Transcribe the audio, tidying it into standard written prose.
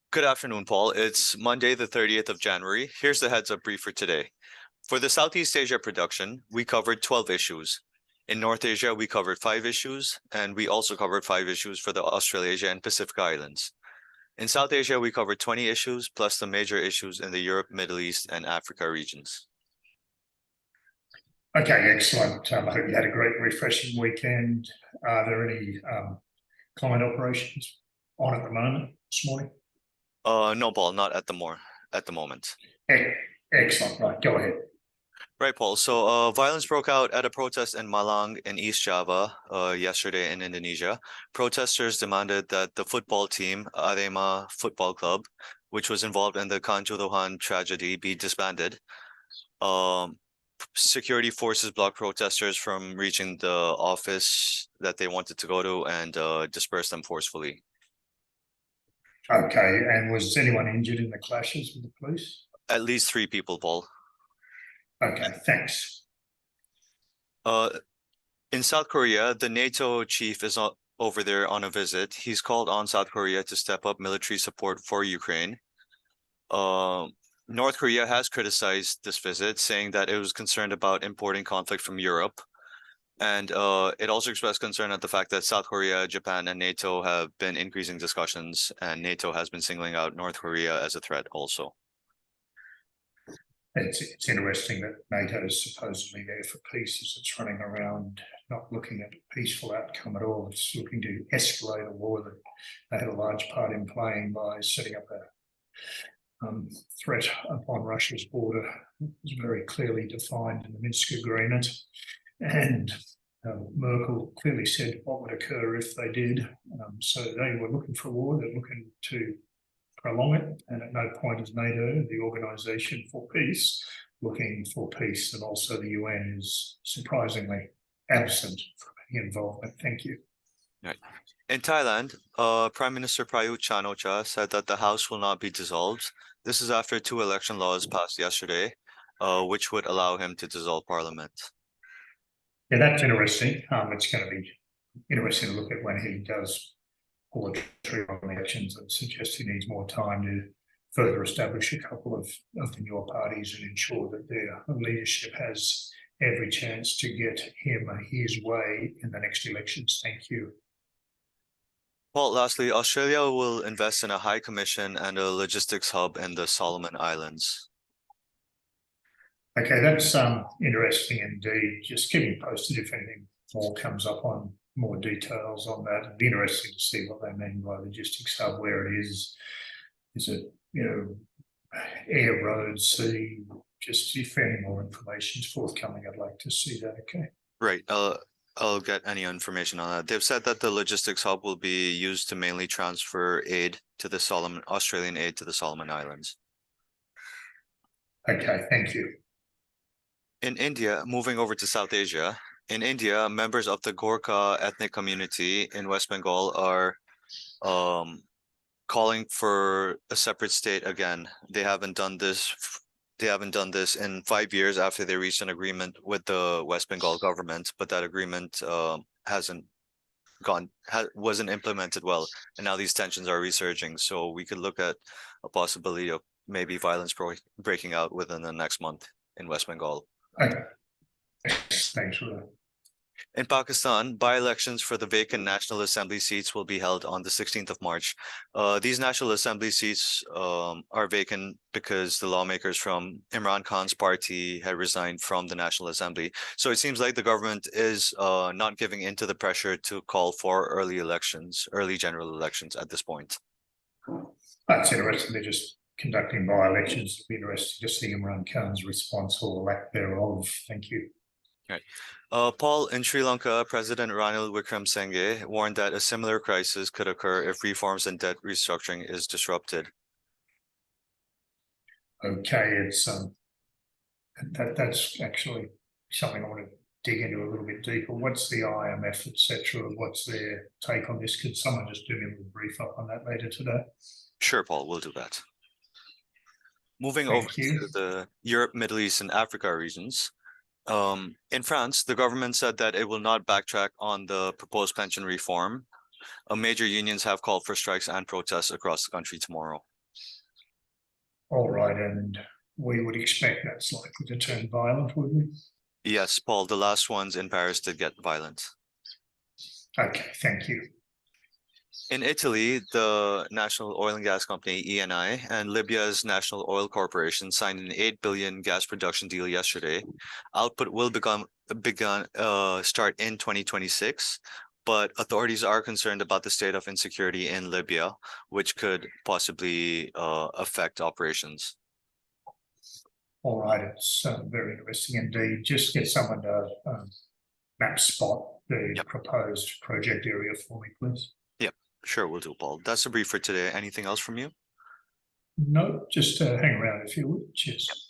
Good afternoon, Paul. It's Monday, the 30th of January. Here's the heads up brief for today. For the Southeast Asia production, we covered 12 issues. In North Asia, we covered 5 issues, and we also covered 5 issues for the Australasia and Pacific Islands. In South Asia, we covered 20 issues, plus the major issues in the Europe, Middle East, and Africa regions. Okay, excellent. I hope you had a great, refreshing weekend. Are there any client operations on at the moment this morning? No, Paul, not at the moment. Excellent. Right, go ahead. Right, Paul. So violence broke out at a protest in Malang in East Java yesterday in Indonesia. Protesters demanded that the football team, Arema Football Club, which was involved in the Kanjuruhan tragedy, be disbanded. Security forces blocked protesters from reaching the office that they wanted to go to and dispersed them forcefully. Okay, and was anyone injured in the clashes with the police? At least 3 people, Paul. Okay, thanks. In South Korea, the NATO chief is over there on a visit. He's called on South Korea to step up military support for Ukraine. North Korea has criticized this visit, saying that it was concerned about importing conflict from Europe. And it also expressed concern at the fact that South Korea, Japan, and NATO have been increasing discussions, and NATO has been singling out North Korea as a threat also. It's interesting that NATO is supposedly there for peace as it's running around not looking at a peaceful outcome at all. It's looking to escalate a war that they had a large part in playing by setting up a threat upon Russia's border. It was very clearly defined in the Minsk agreement. And Merkel clearly said what would occur if they did. So they were looking for war. They're looking to prolong it, and at no point is NATO, the Organisation for Peace, looking for peace, and also the UN is surprisingly absent from any involvement. Thank you. Right. In Thailand, Prime Minister Prayut Chan-o-cha said that the House will not be dissolved. This is after 2 election laws passed yesterday, which would allow him to dissolve Parliament. Yeah, that's interesting. It's going to be interesting to look at when he does pull the trigger on elections. And suggest he needs more time to further establish a couple of the newer parties and ensure that their leadership has every chance to get him his way in the next elections. Thank you. Well, lastly, Australia will invest in a high commission and a logistics hub in the Solomon Islands. Okay, that's interesting indeed. Just keep me posted if anything more comes up on more details on that. It'd be interesting to see what they mean by logistics hub, where it is. Is it, air, road, sea? Just if any more information is forthcoming, I'd like to see that. Okay. Right. I'll get any information on that. They've said that the logistics hub will be used to mainly transfer Australian aid to the Solomon Islands. Okay, thank you. In India, moving over to South Asia, in India, members of the Gorkha ethnic community in West Bengal are calling for a separate state again. They haven't done this in 5 years after they reached an agreement with the West Bengal government, but that agreement wasn't implemented well, and now these tensions are resurging. So we could look at a possibility of maybe violence breaking out within the next month in West Bengal. Okay. Thanks for that. In Pakistan, by-elections for the vacant National Assembly seats will be held on the 16th of March. These National Assembly seats are vacant because the lawmakers from Imran Khan's party had resigned from the National Assembly. So it seems like the government is not giving in to the pressure to call for early general elections at this point. That's interesting. They're just conducting by-elections. It'll be interesting to see Imran Khan's response or lack thereof. Thank you. Right. Paul, in Sri Lanka, President Ranil Wickremesinghe warned that a similar crisis could occur if reforms and debt restructuring is disrupted. Okay, it's that's actually something I want to dig into a little bit deeper. What's the IMF, etc.? What's their take on this? Could someone just do me a little brief up on that later today? Sure, Paul, we'll do that. Moving over to the Europe, Middle East, and Africa regions. In France, the government said that it will not backtrack on the proposed pension reform. Major unions have called for strikes and protests across the country tomorrow. All right, and we would expect that's likely to turn violent, would we? Yes, Paul, the last ones in Paris did get violent. Okay, thank you. In Italy, the National Oil and Gas Company, ENI, and Libya's National Oil Corporation signed an 8 billion gas production deal yesterday. Output will start in 2026, but authorities are concerned about the state of insecurity in Libya, which could possibly affect operations. All right, it's very interesting indeed. Just get someone to map spot the Yep. proposed project area for me, please. Sure, we'll do, Paul. That's the brief for today. Anything else from you? No, just hang around if you would. Cheers.